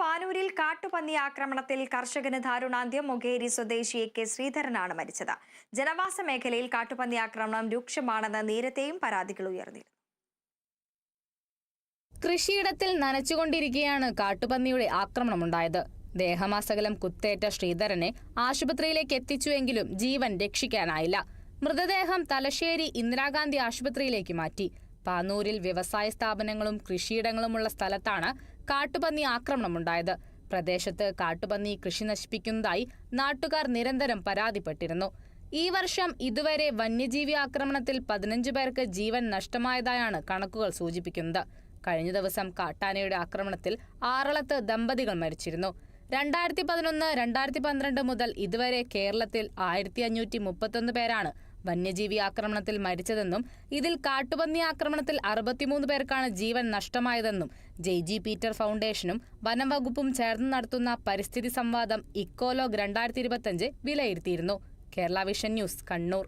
പാനൂരിൽ കാട്ടുപന്നി ആക്രമണത്തിൽ കർഷകന് ദാരുണാന്ത്യം. മൊകേരി സ്വദേശി കെ ശ്രീധരനാണ് മരിച്ചത്. ജനവാസ മേഖലയിൽ കാട്ടുപന്നി ആക്രമണം രൂക്ഷമാണെന്ന് നേരത്തെയും പരാതികൾ ഉയർന്നിരുന്നു. കൃഷിയിടത്തിൽ നനച്ചുകൊണ്ടിരിക്കെയാണ് കാട്ടുപന്നിയുടെ ആക്രമണമുണ്ടായത്. ദേഹമാസകലം കുത്തേറ്റ ശ്രീധരനെ ആശുപത്രിയിലേക്ക് എത്തിച്ചുവെങ്കിലും ജീവൻ രക്ഷിക്കാനായില്ല. മൃതദേഹം തലശ്ശേരി ഇന്ദിരാഗാന്ധി ആശുപത്രിയിലേക്ക് മാറ്റി. പാനൂരിൽ വ്യവസായ സ്ഥാപനങ്ങളും കൃഷിയിടങ്ങളുമുള്ള സ്ഥലത്താണ് കാട്ടുപന്നി ആക്രമണമുണ്ടായത്. പ്രദേശത്ത് കാട്ടുപന്നി കൃഷി നശിപ്പിക്കുന്നതായി നാട്ടുകാർ നിരന്തരം പരാതിപ്പെട്ടിരുന്നു. ഈ വർഷം ഇതുവരെ വന്യജീവി ആക്രമണത്തിൽ 15 പേർക്ക് ജീവൻ നഷ്ടമായതായാണ് കണക്കുകൾ സൂചിപ്പിക്കുന്നത്. കഴിഞ്ഞ ദിവസം കാട്ടാനയുടെ ആക്രമണത്തിൽ ആറളത്ത് ദമ്പതികൾ മരിച്ചിരുന്നു. 2011-2012 മുതൽ ഇതുവരെ കേരളത്തിൽ 1531 പേരാണ് വന്യജീവി ആക്രമണത്തിൽ മരിച്ചതെന്നും ഇതിൽ കാട്ടുപന്നി ആക്രമണത്തിൽ 63 പേർക്കാണ് ജീവൻ നഷ്ടമായതെന്നും ജെയ്ജി പീറ്റർ ഫൗണ്ടേഷനും വനം വകുപ്പും ചേർന്ന് നടത്തുന്ന പരിസ്ഥിതി സംവാദം ഇക്കോലോഗ് 2025 വിലയിരുത്തിയിരുന്നു. Kerala vision news, Kannur.